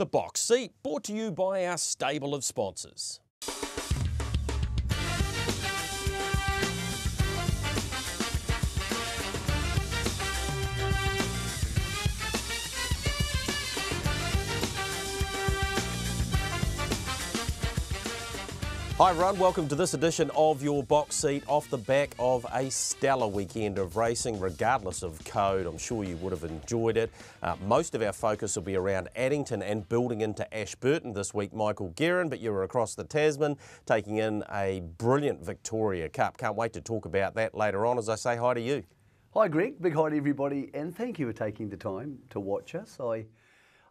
The Box Seat, brought to you by our stable of sponsors. Hi everyone, welcome to this edition of your Box Seat off the back of a stellar weekend of racing, regardless of code. I'm sure you would have enjoyed it. Most of our focus will be around Addington and building into Ashburton this week, Michael Guerin, but you were across the Tasman taking in a brilliant Victoria Cup. Can't wait to talk about that later on as I say hi to you. Hi Greg, big hi to everybody, and thank you for taking the time to watch us.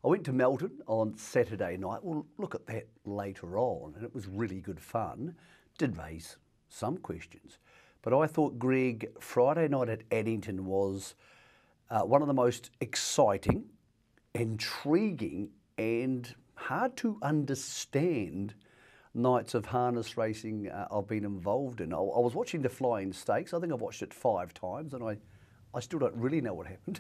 I went to Melton on Saturday night. We'll look at that later on, and it was really good fun. Did raise some questions. But I thought, Greg, Friday night at Addington was one of the most exciting, intriguing, and hard to understand nights of harness racing I've been involved in. I was watching the Flying Stakes. I think I've watched it 5 times, and I still don't really know what happened.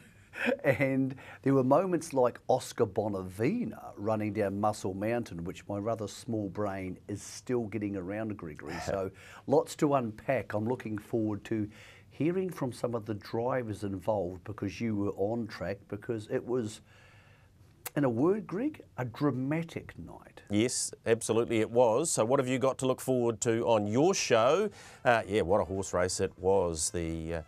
And there were moments like Oscar Bonavina running down Muscle Mountain, which my rather small brain is still getting around, Gregory. So lots to unpack. I'm looking forward to hearing from some of the drivers involved because you were on track, because it was, in a word, Greg, a dramatic night. Yes, absolutely it was. So what have you got to look forward to on your show? Yeah, what a horse race it was. The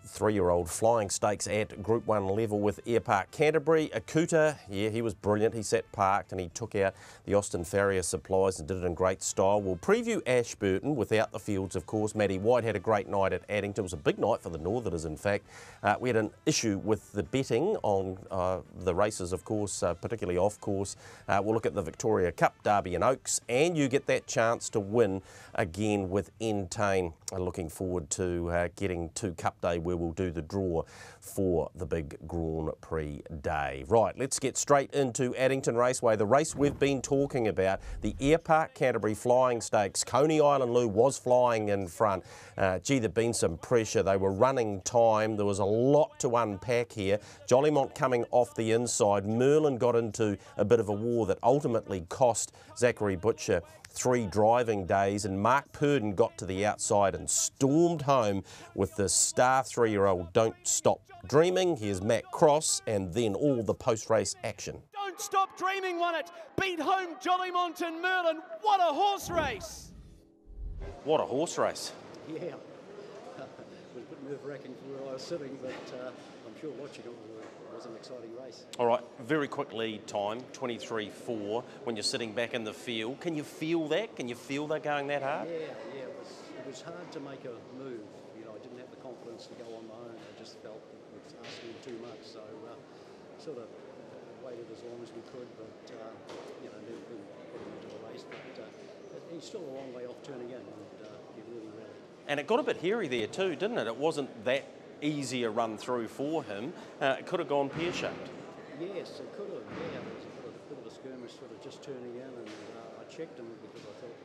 3-year-old Flying Stakes at Group 1 level with Air Park Canterbury. Akuta, yeah, he was brilliant. He sat parked and he took out the Austin Farrier supplies and did it in great style. We'll preview Ashburton without the fields, of course. Matty White had a great night at Addington. It was a big night for the Northerners, in fact. We had an issue with the betting on the races, of course, particularly off course. We'll look at the Victoria Cup, Derby and Oaks, and you get that chance to win again with Entain. Looking forward to getting to Cup Day, where we'll do the draw for the big Grand Prix day. Right, let's get straight into Addington Raceway, the race we've been talking about, the Air Park Canterbury Flying Stakes. Coney Island Lou was flying in front. Gee, there'd been some pressure. They were running time. There was a lot to unpack here. Jollymont coming off the inside. Merlin got into a bit of a war that ultimately cost Zachary Butcher 3 driving days, and Mark Purdon got to the outside and stormed home with the star 3-year-old Don't Stop Dreaming. Here's Matt Cross and then all the post-race action. Don't Stop Dreaming won it, beat home Jollymont and Merlin. What a horse race! What a horse race. Yeah, it was a bit nerve-wracking from where I was sitting, but I'm sure watching it was an exciting race. All right, very quick lead time, 23.4 when you're sitting back in the field. Can you feel that? Can you feel they're going that hard? Yeah, it was hard to make a move. You know, I didn't have the confidence to go on my own. I just felt it was asking too much, so sort of waited as long as we could, but you know, then put him into the race. But he's still a long way off turning in, and he really rallied. And it got a bit hairy there too, didn't it? It wasn't that easy a run through for him. It could have gone pear-shaped. Yes, it could have. Yeah, it was a bit of a skirmish, sort of just turning in, and I checked him because I thought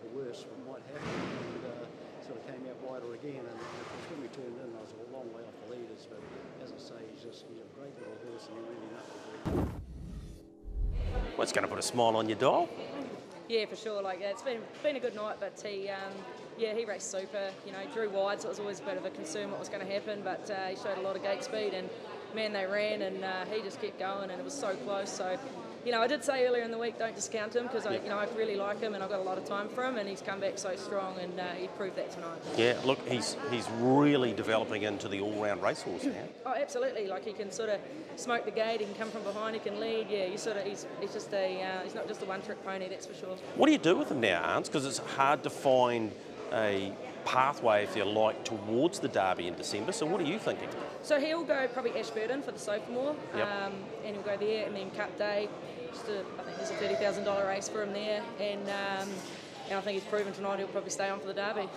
the worst might happen, and sort of came out wider again. And when we turned in, I was a long way off the leaders. But as I say, he's a great little horse, and he really knows. Well, it's going to put a smile on your doll. Yeah, for sure. Like, it's been a good night, but he raced super. You know, drew wide, so it was always a bit of a concern what was going to happen. But he showed a lot of gate speed, and man, they ran, and he just kept going, and it was so close. So, you know, I did say earlier in the week, don't discount him, because I really like him, and I've got a lot of time for him, and he's come back so strong, and he proved that tonight. Yeah, look, he's really developing into the all-round racehorse now. Oh, absolutely. Like, he can sort of smoke the gate, he can come from behind, he can lead. Yeah, he's just he's not just a one-trick pony, that's for sure. What do you do with him now, Arns? Because it's hard to find a pathway, if you like, towards the Derby in December. So what are you thinking? So he'll go probably Ashburton for the Sophomore, and he'll go there, and then Cup Day. I think there's a $30,000 race for him there, and I think he's proven tonight he'll probably stay on for the Derby.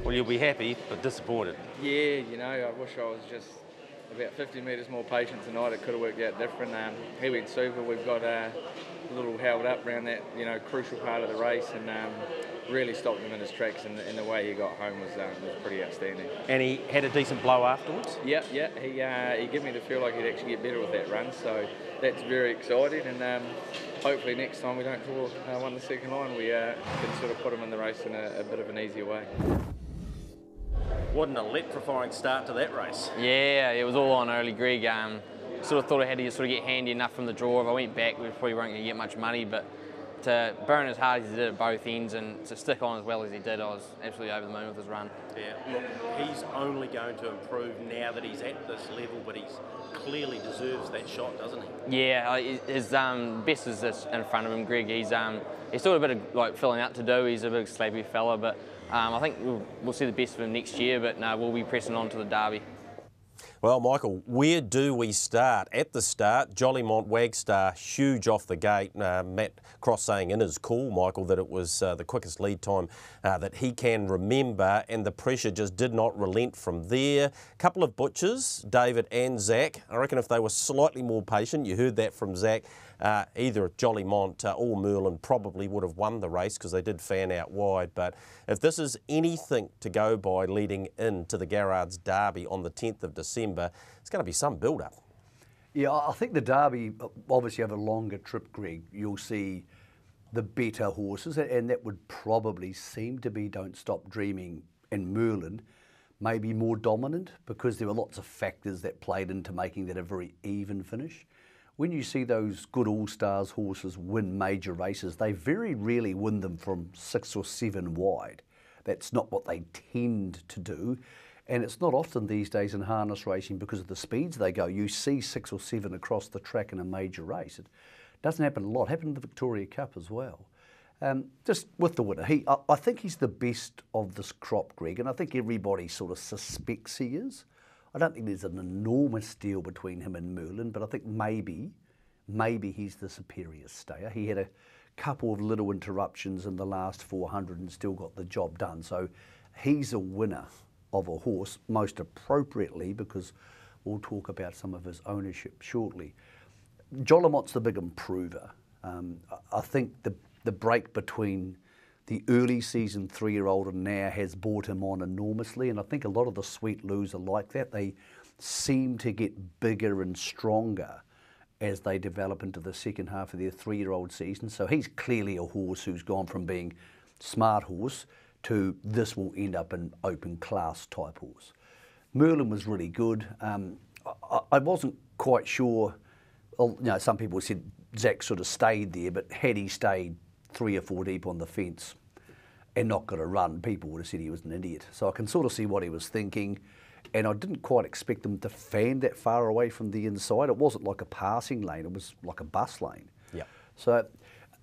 Well, you'll be happy, but disappointed. Yeah, you know, I wish I was just about 50 metres more patient tonight. It could have worked out different. He went super. We've got a little held up around that, crucial part of the race, and really stopped him in his tracks. And the way he got home was pretty outstanding. And he had a decent blow afterwards? Yeah. He gave me the feel like he'd actually get better with that run. So that's very exciting. And hopefully next time we don't draw one the second line, we can sort of put him in the race in a bit of an easier way. What an electrifying start to that race. Yeah, it was all on early, Greg. Sort of thought I had to sort of get handy enough from the draw. If I went back, we probably weren't going to get much money, but to burn as hard as he did at both ends and to stick on as well as he did, I was absolutely over the moon with his run. Yeah, look, he's only going to improve now that he's at this level, but he's clearly deserves that shot, doesn't he? Yeah, his best is this in front of him, Greg. He's still a bit of filling out to do. He's a big slabby fella, but I think we'll see the best of him next year, but we'll be pressing on to the Derby. Well, Michael, where do we start? At the start, Jollymont Wagstar, huge off the gate. Matt Cross saying in his call, Michael, that it was the quickest lead time that he can remember, and the pressure just did not relent from there. A couple of butchers, David and Zach. I reckon if they were slightly more patient, you heard that from Zach, either Jollymont or Merlin probably would have won the race because they did fan out wide. But if this is anything to go by leading into the Garrard's Derby on the 10th of December, it's going to be some build-up. Yeah, I think the Derby, obviously over a longer trip, Greg, you'll see the better horses, and that would probably seem to be Don't Stop Dreaming and Merlin, maybe more dominant because there were lots of factors that played into making that a very even finish. When you see those good all-stars horses win major races, they very rarely win them from 6 or 7 wide. That's not what they tend to do. And it's not often these days in harness racing because of the speeds they go. You see 6 or 7 across the track in a major race. It doesn't happen a lot. It happened in the Victoria Cup as well. Just with the winner, I think he's the best of this crop, Greg, and I think everybody sort of suspects he is. I don't think there's an enormous deal between him and Merlin, but I think maybe he's the superior stayer. He had a couple of little interruptions in the last 400 and still got the job done. So he's a winner of a horse, most appropriately, because we'll talk about some of his ownership shortly. Jollymont's the big improver. I think the break between the early season 3-year-old and now has brought him on enormously, and I think a lot of the Sweet Loos are like that. They seem to get bigger and stronger as they develop into the second half of their 3-year-old season. So he's clearly a horse who's gone from being smart horse to this will end up an open class type horse. Merlin was really good. I wasn't quite sure, some people said Zach sort of stayed there, but had he stayed 3 or 4 deep on the fence and not got a run, people would have said he was an idiot. So I can sort of see what he was thinking, and I didn't quite expect him to fan that far away from the inside. It wasn't like a passing lane, it was like a bus lane. Yeah. So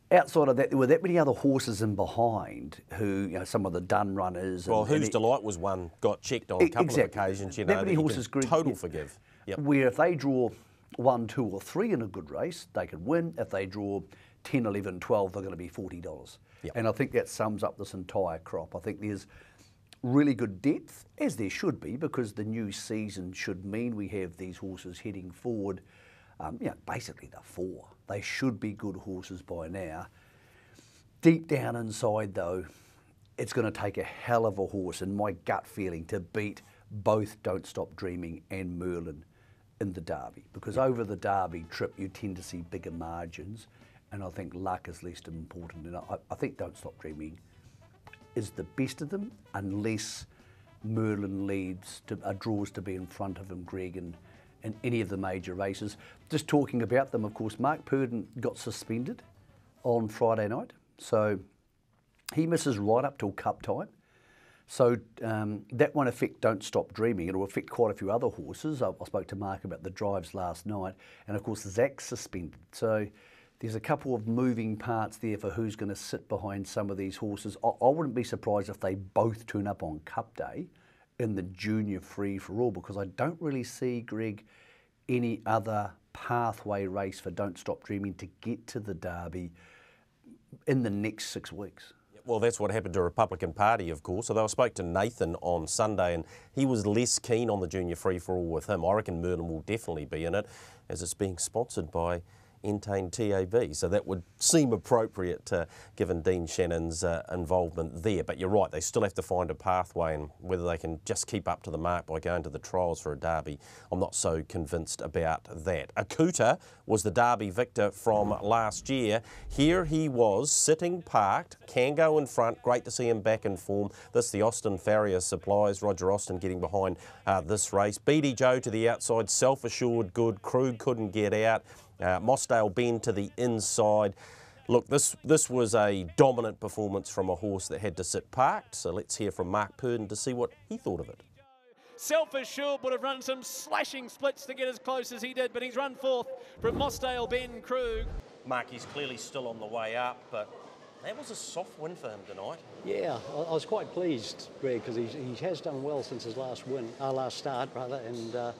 outside of that, there were that many other horses in behind who, some of the done runners. Well, Whose Delight was one, got checked on a couple of occasions, that many horses total forgive. Yep. Where if they draw 1, 2 or 3 in a good race, they could win. If they draw 10, 11, 12, they're going to be $40. Yep. And I think that sums up this entire crop. I think there's really good depth, as there should be, because the new season should mean we have these horses heading forward. Basically they're 4. They should be good horses by now. Deep down inside, though, it's going to take a hell of a horse, in my gut feeling, to beat both Don't Stop Dreaming and Merlin in the Derby. Because over the Derby trip, you tend to see bigger margins, and I think luck is least important. And I think Don't Stop Dreaming is the best of them, unless Merlin draws to be in front of him, Greg, in any of the major races. Just talking about them, of course, Mark Purdon got suspended on Friday night, so he misses right up till Cup time. So that won't affect Don't Stop Dreaming. It'll affect quite a few other horses. I spoke to Mark about the drives last night, and of course Zach's suspended. So there's a couple of moving parts there for who's going to sit behind some of these horses. I wouldn't be surprised if they both turn up on Cup Day in the junior free-for-all, because I don't really see, Greg, any other pathway race for Don't Stop Dreaming to get to the Derby in the next 6 weeks. well, that's what happened to Republican Party, of course. Although I spoke to Nathan on Sunday and he was less keen on the junior free-for-all with him. I reckon Merlin will definitely be in it as it's being sponsored by Addington TAB, so that would seem appropriate given Dean Shannon's involvement there. But you're right, they still have to find a pathway, and whether they can just keep up to the mark by going to the trials for a derby, I'm not so convinced about that. Akuta was the derby victor from last year. Here he was, sitting parked, can go in front, great to see him back in form. This the Austin Farrier Supplies, Roger Austin getting behind this race. Beatty Joe to the outside, self-assured good, Krug couldn't get out. Mossdale Ben to the inside. Look, this was a dominant performance from a horse that had to sit parked, so let's hear from Mark Purdon to see what he thought of it. Self-assured would have run some slashing splits to get as close as he did, but he's run fourth from Mossdale Ben Krug. Mark, he's clearly still on the way up, but that was a soft win for him tonight. Yeah, I was quite pleased, Greg, because he has done well since his last start, and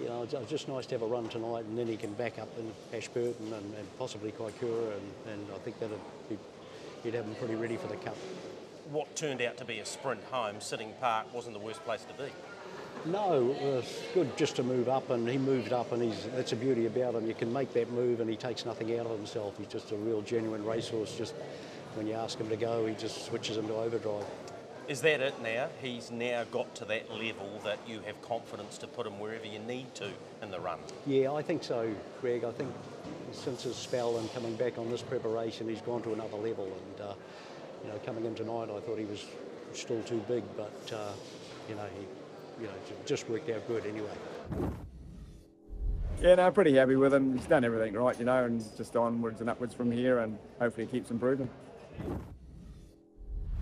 you know, it was just nice to have a run tonight, and then he can back up in Ashburton and possibly Kaikoura, and I think that he'd have him pretty ready for the Cup. What turned out to be a sprint home, sitting park, wasn't the worst place to be. No, it was good just to move up, and he moved up, and that's the beauty about him. You can make that move, and he takes nothing out of himself. He's just a real genuine racehorse. Just when you ask him to go, he just switches him to overdrive. Is that it now? He's now got to that level that you have confidence to put him wherever you need to in the run? Yeah, I think so, Greg. I think since his spell and coming back on this preparation, he's gone to another level. And you know, coming in tonight, I thought he was still too big, but you know, it just worked out good anyway. Yeah, no, pretty happy with him. He's done everything right, you know, and just onwards and upwards from here, and hopefully he keeps improving.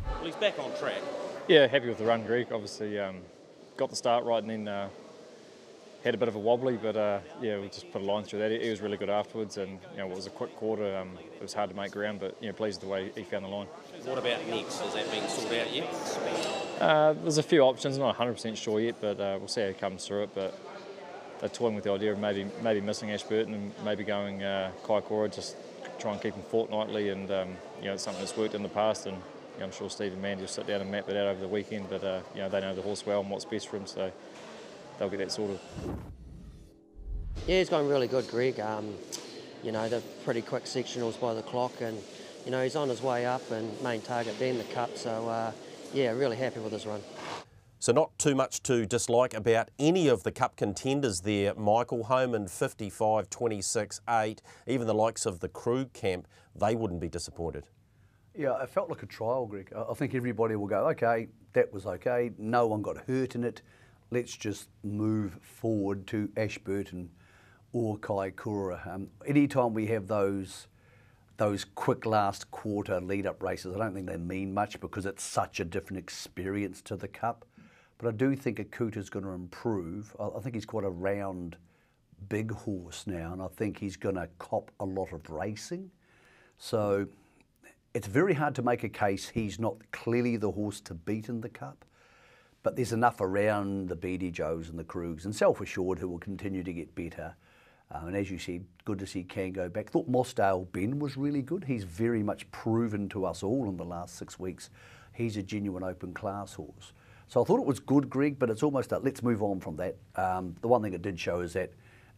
Well, he's back on track. Yeah, happy with the run, Greg. Obviously, got the start right and then had a bit of a wobbly, but yeah, we just put a line through that. He was really good afterwards, and you know, it was a quick quarter. It was hard to make ground, but you know, pleased with the way he found the line. What about next? Has that been sorted out yet? There's a few options, not 100% sure yet, but we'll see how he comes through it. But they're toying with the idea of maybe missing Ashburton and maybe going Kaikoura, just try and keep him fortnightly, and you know, it's something that's worked in the past, and you know, I'm sure Steve and Mandy will sit down and map it out over the weekend. But you know, they know the horse well and what's best for him, so they'll get that sorted. Yeah, it's going really good, Greg. You know, they're pretty quick sectionals by the clock, and you know, he's on his way up and main target being the Cup, so yeah, really happy with his run. So not too much to dislike about any of the Cup contenders there, Michael. Homan 55, 26, 8, even the likes of the Krug camp, they wouldn't be disappointed. Yeah, it felt like a trial, Greg. I think everybody will go, okay, that was okay, no one got hurt in it, let's just move forward to Ashburton or Kaikoura. Anytime we have those quick last quarter lead-up races, I don't think they mean much because it's such a different experience to the Cup. But I do think Akuta's going to improve. I think he's quite a round, big horse now, and I think he's going to cop a lot of racing. So it's very hard to make a case he's not clearly the horse to beat in the Cup, but there's enough around the Beatty Joes and the Krugs and Self-Assured who will continue to get better. And as you said, good to see Can go back. Thought Mossdale Ben was really good. He's very much proven to us all in the last 6 weeks he's a genuine open class horse. So I thought it was good, Greg, but it's almost like, let's move on from that. The one thing it did show is that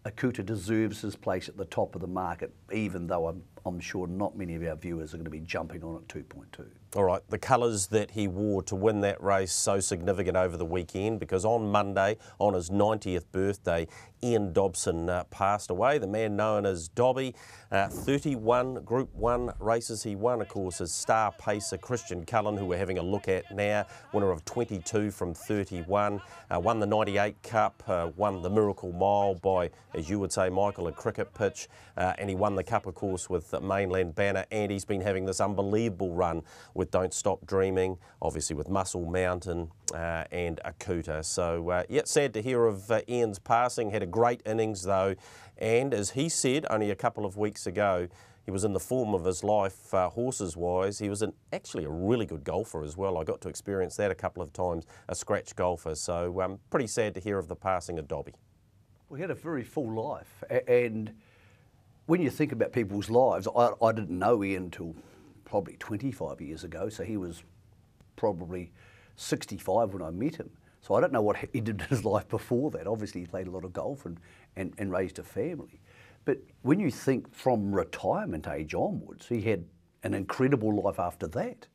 Akuta deserves his place at the top of the market, even though I'm sure not many of our viewers are going to be jumping on at 2.2. All right, the colours that he wore to win that race so significant over the weekend, because on Monday, on his 90th birthday, Ian Dobson passed away, the man known as Dobby. 31 Group 1 races he won, of course, his star pacer Christian Cullen, who we're having a look at now, winner of 22 from 31, won the 98 Cup, won the Miracle Mile by, as you would say, Michael, a cricket pitch, and he won the Cup, of course, with the Mainland Banner, and he's been having this unbelievable run with Don't Stop Dreaming, obviously with Muscle Mountain and Akuta. So, yeah, sad to hear of Ian's passing. Had a great innings, though, and as he said only a couple of weeks ago, he was in the form of his life, horses-wise. He was actually a really good golfer as well. I got to experience that a couple of times, a scratch golfer. So, pretty sad to hear of the passing of Dobby. We had a very full life, and when you think about people's lives, I didn't know Ian till probably 25 years ago, so he was probably 65 when I met him. So I don't know what he did in his life before that. Obviously he played a lot of golf and raised a family. But when you think from retirement age onwards, he had an incredible life after that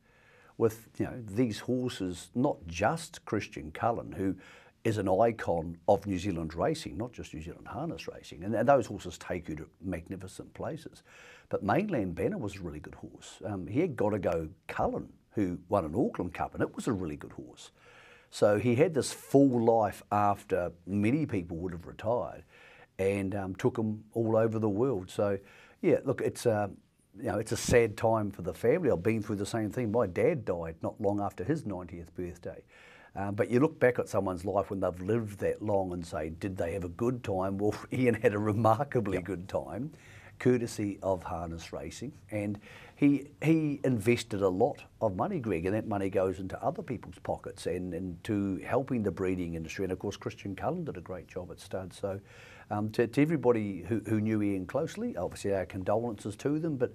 with, you know, these horses, not just Christian Cullen, who is an icon of New Zealand racing, not just New Zealand harness racing. And those horses take you to magnificent places. But Mainland Banner was a really good horse. He had Gotta Go Cullen, who won an Auckland Cup, and it was a really good horse. So he had this full life after many people would have retired, and took him all over the world. So, yeah, look, it's you know, it's a sad time for the family. I've been through the same thing. My dad died not long after his 90th birthday. But you look back at someone's life when they've lived that long and say, did they have a good time? Well, Ian had a remarkably good time, courtesy of harness racing. And he invested a lot of money, Greg, and that money goes into other people's pockets and to helping the breeding industry. And of course, Christian Cullen did a great job at stud. So to everybody who knew Ian closely, obviously our condolences to them, but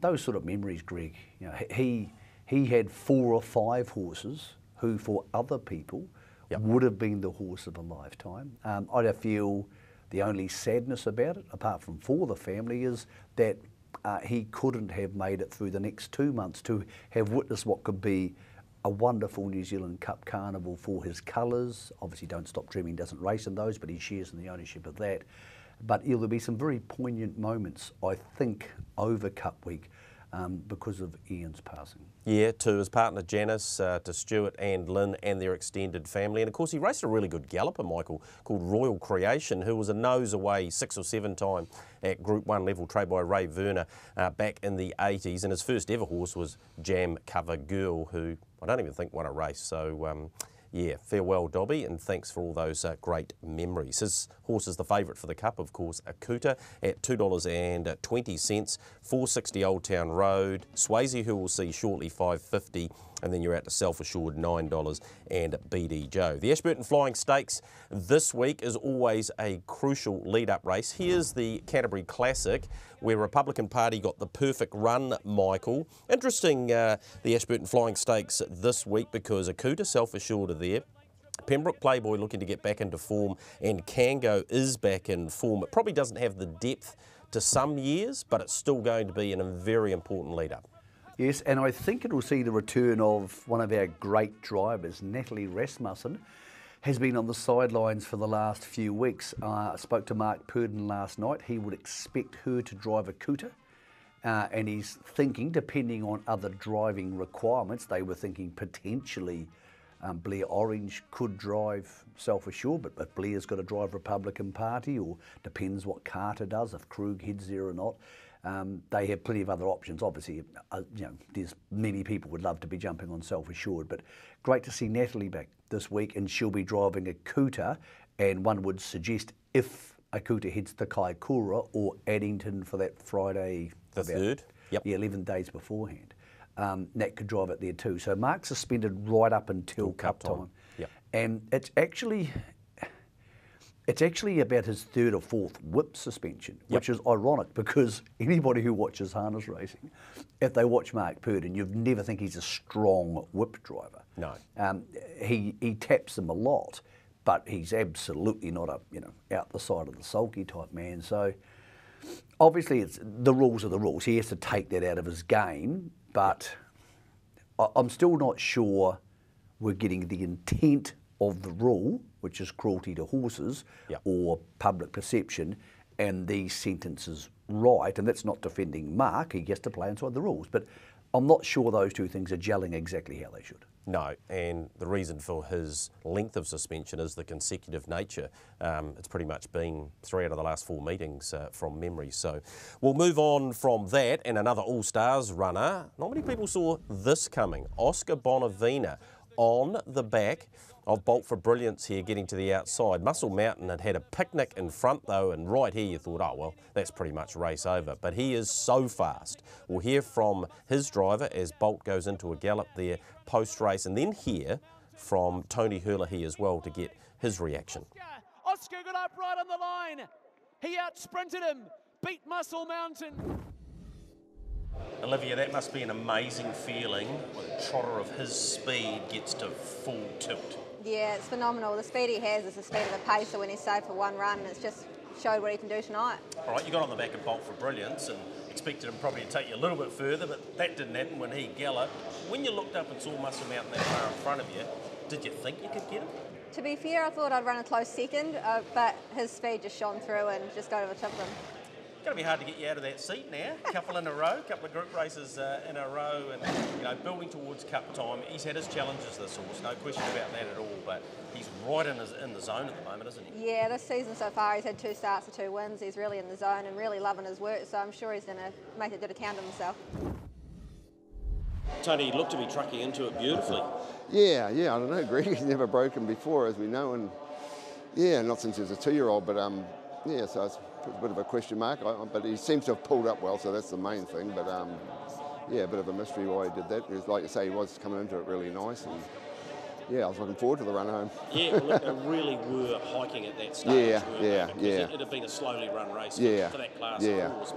those sort of memories, Greg, you know, he had 4 or 5 horses who for other people would have been the horse of a lifetime. I feel the only sadness about it, apart from for the family, is that he couldn't have made it through the next 2 months to have witnessed what could be a wonderful New Zealand Cup Carnival for his colours. Obviously Don't Stop Dreaming doesn't race in those, but he shares in the ownership of that. But there'll be some very poignant moments, I think, over Cup Week because of Ian's passing. Yeah, to his partner Janice, to Stuart and Lynn and their extended family. And of course he raced a really good galloper, Michael, called Royal Creation, who was a nose away 6 or 7 time at Group 1 level, trained by Ray Werner back in the 80s. And his first ever horse was Jam Cover Girl, who I don't even think won a race. So yeah, farewell Dobby, and thanks for all those great memories. His horse is the favourite for the Cup, of course, Akuta, at $2.20, 460 Old Town Road. Swayze, who we'll see shortly, $5.50, and then you're at the Self-Assured $9 and BD Joe. The Ashburton Flying Stakes this week is always a crucial lead-up race. Here's the Canterbury Classic, where Republican Party got the perfect run, Michael. Interesting, the Ashburton Flying Stakes this week, because Akuta, Self-Assured are there. Pembroke Playboy looking to get back into form, and Kango is back in form. It probably doesn't have the depth to some years, but it's still going to be a very important lead-up. Yes, and I think it will see the return of one of our great drivers, Natalie Rasmussen, has been on the sidelines for the last few weeks. I spoke to Mark Purdon last night. He would expect her to drive Akuta, and he's thinking, depending on other driving requirements, they were thinking potentially Blair Orange could drive Self-Assured, but Blair's got to drive Republican Party, or depends what Carter does, if Krug heads there or not. They have plenty of other options. Obviously, you know, there's many people would love to be jumping on Self-Assured, but great to see Natalie back this week, and she'll be driving Akuta, and one would suggest if Akuta heads to Kaikoura or Addington for that Friday, the 3rd, yeah, 11 days beforehand, Nat could drive it there too. So Mark's suspended right up until Cup time. Yep. And it's actually about his 3rd or 4th whip suspension, which is ironic, because anybody who watches harness racing, if they watch Mark Purdon, you'd never think he's a strong whip driver. No. He taps them a lot, but he's absolutely not a, you know, out the side of the sulky type man. So obviously the rules are the rules. He has to take that out of his game, but I'm still not sure we're getting the intent of the rule, which is cruelty to horses or public perception, and these sentences right. And that's not defending Mark, he gets to play inside the rules, but I'm not sure those two things are gelling exactly how they should. No, and the reason for his length of suspension is the consecutive nature. It's pretty much been 3 out of the last 4 meetings from memory. So we'll move on from that, and another All-Stars runner. Not many people saw this coming. Oscar Bonavina on the back of Bolt for Brilliance here, getting to the outside. Muscle Mountain had a picnic in front though, and right here you thought, oh well, that's pretty much race over. But he is so fast. We'll hear from his driver as Bolt goes into a gallop there post-race, and then hear from Tony Herlihy as well to get his reaction. Oscar got up right on the line. He out-sprinted him, beat Muscle Mountain. Olivia, that must be an amazing feeling when a trotter of his speed gets to full tilt. Yeah, it's phenomenal. The speed he has is the speed of a pacer when he's saved for one run, and it's just showed what he can do tonight. All right, you got on the back of Bolt for Brilliance and expected him probably to take you a little bit further, but that didn't happen when he galloped. When you looked up and saw Muscle Mountain that far in front of you, did you think you could get him? To be fair, I thought I'd run a close second, but his speed just shone through and just got over the top of him. It's going to be hard to get you out of that seat now. A couple in a row, a couple of group races in a row, and building towards cup time. He's had his challenges, this horse, no question about that at all. But he's right in the zone at the moment, isn't he? Yeah, this season so far he's had 2 starts and 2 wins. He's really in the zone and really loving his work. So I'm sure he's going to make a good account of himself. Tony, he looked to be trucking into it beautifully. Yeah, I don't know, Greg. He's never broken before, as we know, and yeah, not since he was a 2-year-old. But yeah, so it's a bit of a question mark. But he seems to have pulled up well, so that's the main thing. But yeah, a bit of a mystery why he did that. Because, like you say, he was coming into it really nice, and yeah, I was looking forward to the run home. Yeah, well, look, they really were hiking at that stage. Yeah. It had been a slowly run race for that class of horse.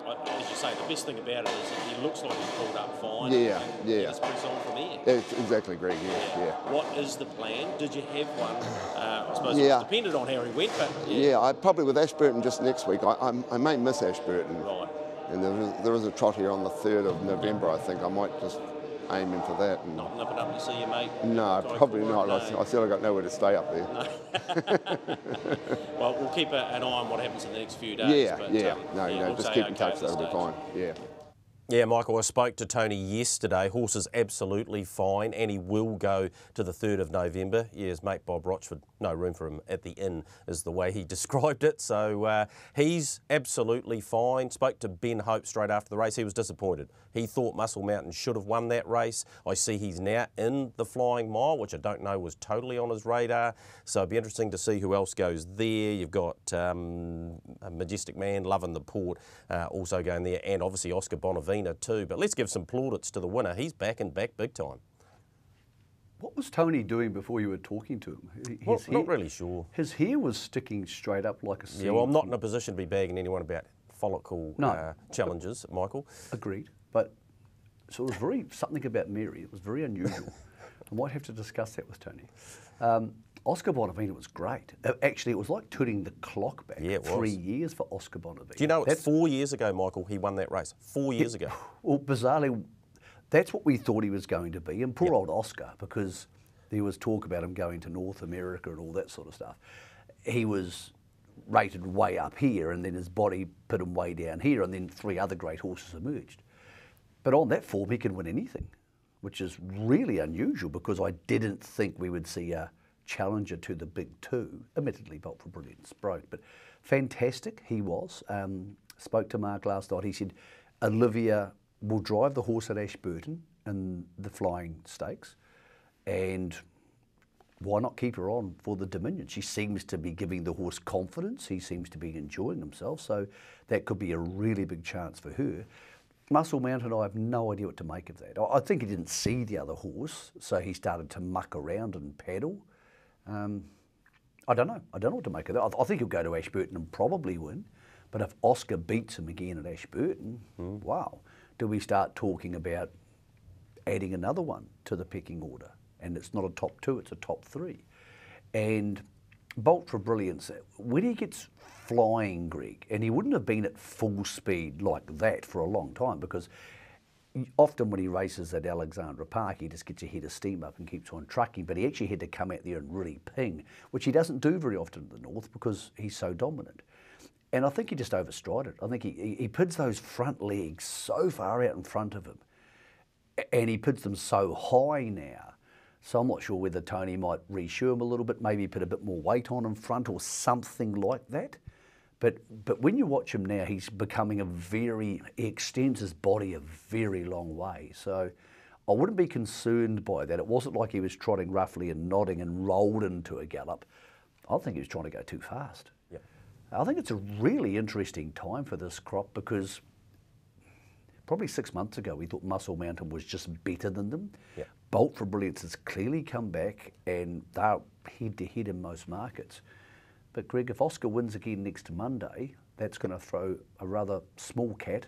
But, as you say, the best thing about it is that he looks like he's pulled up fine. Yeah. It's press on from there. It's exactly, Greg. Yeah. What is the plan? Did you have one? I suppose it depended on how he went, but I probably with Ashburton just next week. I may miss Ashburton. Right. And there is a trot here on the 3rd of November. I think I might just aim in for that. And not nipping up to see your mate? No, probably not. No. I still got nowhere to stay up there. No. Well, we'll keep an eye on what happens in the next few days. Just keep in touch. That'll be fine. Yeah, Michael, I spoke to Tony yesterday. Horse is absolutely fine, and he will go to the 3rd of November. Yeah, his mate Bob Rochford, no room for him at the inn, is the way he described it. So he's absolutely fine. Spoke to Ben Hope straight after the race. He was disappointed. He thought Muscle Mountain should have won that race. I see he's now in the Flying Mile, which I don't know was totally on his radar. So it'd be interesting to see who else goes there. You've got a Majestic Man, Loving the Port, also going there, and obviously Oscar Bonavina too. But let's give some plaudits to the winner. He's back and back big time. What was Tony doing before you were talking to him? Not really sure. His hair was sticking straight up like a seed. Yeah, well, I'm not in a position to be bagging anyone about follicle challenges, Michael. Agreed. But so it was something about Mary. It was very unusual. I might have to discuss that with Tony. Oscar Bonavina was great. Actually, it was like turning the clock back 3 years for Oscar Bonavina. Do you know it's 4 years ago, Michael, he won that race? 4 years ago. Well, bizarrely, that's what we thought he was going to be. And poor old Oscar, because there was talk about him going to North America and all that sort of stuff. He was rated way up here, and then his body put him way down here, and then 3 other great horses emerged. But on that form, he can win anything, which is really unusual, because I didn't think we would see a challenger to the big 2. Admittedly, Bolt for Brilliance broke, but fantastic he was. Spoke to Mark last night. He said Olivia will drive the horse at Ashburton in the Flying Stakes, and why not keep her on for the Dominion? She seems to be giving the horse confidence. He seems to be enjoying himself, so that could be a really big chance for her. Muscle Mountain, I have no idea what to make of that. I think he didn't see the other horse, so he started to muck around and paddle. I don't know. I don't know what to make of that. I think he'll go to Ashburton and probably win. But if Oscar beats him again at Ashburton, wow, do we start talking about adding another one to the pecking order? And it's not a top 2, it's a top 3. And Bolt for Brilliance, when he gets flying, Greg, and he wouldn't have been at full speed like that for a long time, because often when he races at Alexandra Park, he just gets a head of steam up and keeps on trucking, but he actually had to come out there and really ping, which he doesn't do very often in the North because he's so dominant. And I think he just overstrided. I think he puts those front legs so far out in front of him, and he puts them so high now. So I'm not sure whether Tony might reassure him a little bit, maybe put a bit more weight on in front or something like that. But when you watch him now, he's becoming he extends his body a very long way. So I wouldn't be concerned by that. It wasn't like he was trotting roughly and nodding and rolled into a gallop. I think he was trying to go too fast. Yeah. I think it's a really interesting time for this crop, because probably 6 months ago we thought Muscle Mountain was just better than them. Yeah. Bolt for Brilliance has clearly come back, and they're head-to-head in most markets. But Greg, if Oscar wins again next Monday, that's going to throw a rather small cat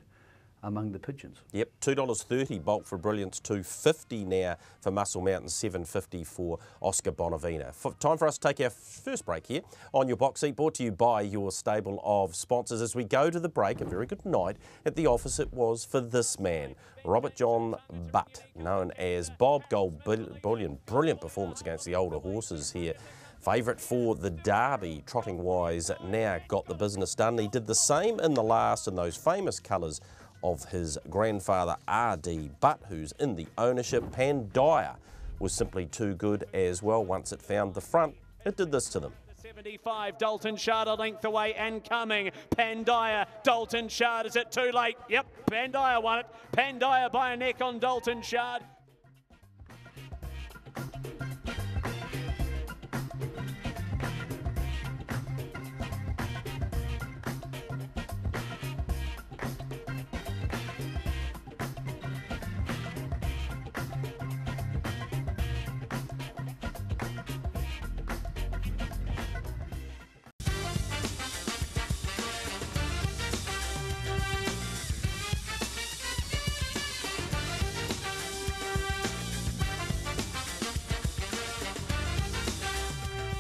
among the pigeons. Yep, $2.30 Bolt for Brilliance, $2.50 now for Muscle Mountain, $7.50 for Oscar Bonavina. Time for us to take our first break here on your box seat, brought to you by your stable of sponsors. As we go to the break, a very good night at the office it was for this man, Robert John Butt, known as Bob Gold Bullion. Brilliant performance against the older horses here. Favourite for the Derby, trotting-wise, now got the business done. He did the same in the last in those famous colours of his grandfather R.D. Butt, who's in the ownership. Pandaya was simply too good as well. Once it found the front, it did this to them. 75, Dalton Shard a length away and coming. Pandaya, Dalton Shard, is it too late? Yep, Pandaya won it. Pandaya by a neck on Dalton Shard.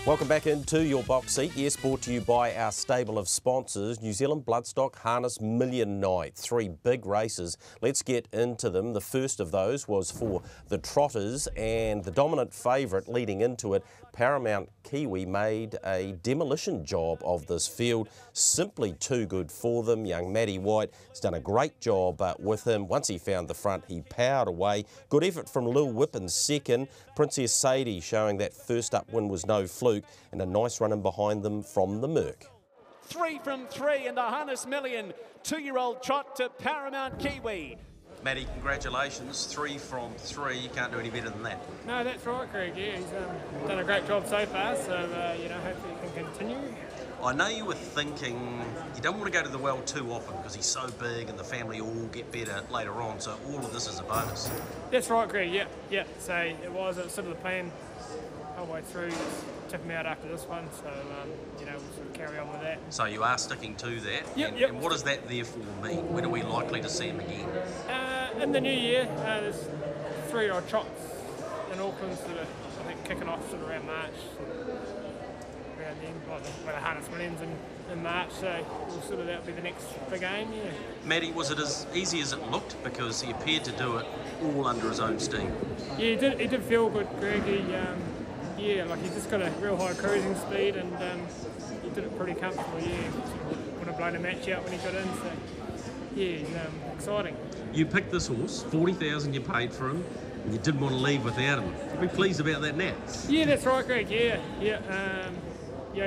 Welcome back into your box seat. Yes, brought to you by our stable of sponsors, New Zealand Bloodstock Harness Million Night. 3 big races. Let's get into them. The first of those was for the Trotters, and the dominant favourite leading into it, Paramount Kiwi, made a demolition job of this field. Simply too good for them. Young Matty White has done a great job with him. Once he found the front, he powered away. Good effort from Lil Whip in second. Princess Sadie showing that first up win was no fluke, and a nice run in behind them from the Merc. 3 from 3 and the Harness Million. 2-year-old trot to Paramount Kiwi. Matty, congratulations. 3 from 3. You can't do any better than that. No, that's right, Greg. Yeah, he's done a great job so far, so, hopefully he can continue. I know you were thinking you don't want to go to the well too often because he's so big and the family all get better later on, so all of this is a bonus. That's right, Greg. Yeah. So it was sort of the plan all the way through. Just took him out after this one, so we'll sort of carry on with that. So you are sticking to that. Yep. And what does that therefore mean? When are we likely to see him again? In the new year, there's 3-year-old trots in Auckland, sort of, I think, kicking off sort of around March. Around then, with the Harness Millions in March, so that'll be the next big aim, yeah. Matty, was it as easy as it looked? Because he appeared to do it all under his own steam. Yeah, he did feel good, Greg. He just got a real high cruising speed, and he did it pretty comfortably, yeah. Would have blown a match out when he got in, so yeah, exciting. You picked this horse, $40,000 you paid for him, and you didn't want to leave without him. Are we pleased about that now? Yeah, that's right, Greg, yeah.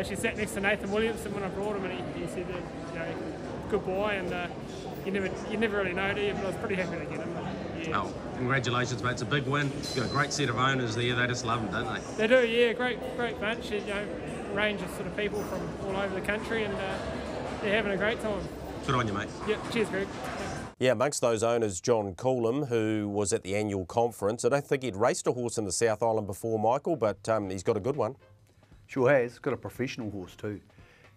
She sat next to Nathan Williamson when I brought him, and he said that, good boy, and you never really know, do you? But I was pretty happy to get him. Yeah. Oh, congratulations, mate. It's a big win. You've got a great set of owners there. They just love him, don't they? They do, yeah. Great bunch. Range of sort of people from all over the country, and they're having a great time. Good on you, mate. Yeah, cheers, Greg. Yeah, amongst those owners, John Coolum, who was at the annual conference. I don't think he'd raced a horse in the South Island before, Michael, but he's got a good one. Sure has. Got a professional horse too.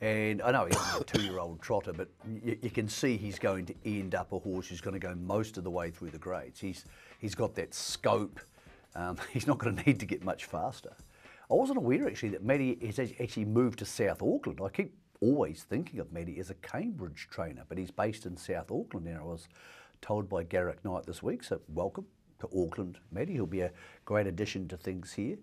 And I know he's a 2-year-old trotter, but you can see he's going to end up a horse who's going to go most of the way through the grades. He's got that scope. He's not going to need to get much faster. I wasn't aware actually that Matty has actually moved to South Auckland. I keep always thinking of Matty as a Cambridge trainer, but he's based in South Auckland now. I was told by Garrick Knight this week, so welcome to Auckland, Matty. He'll be a great addition to things here.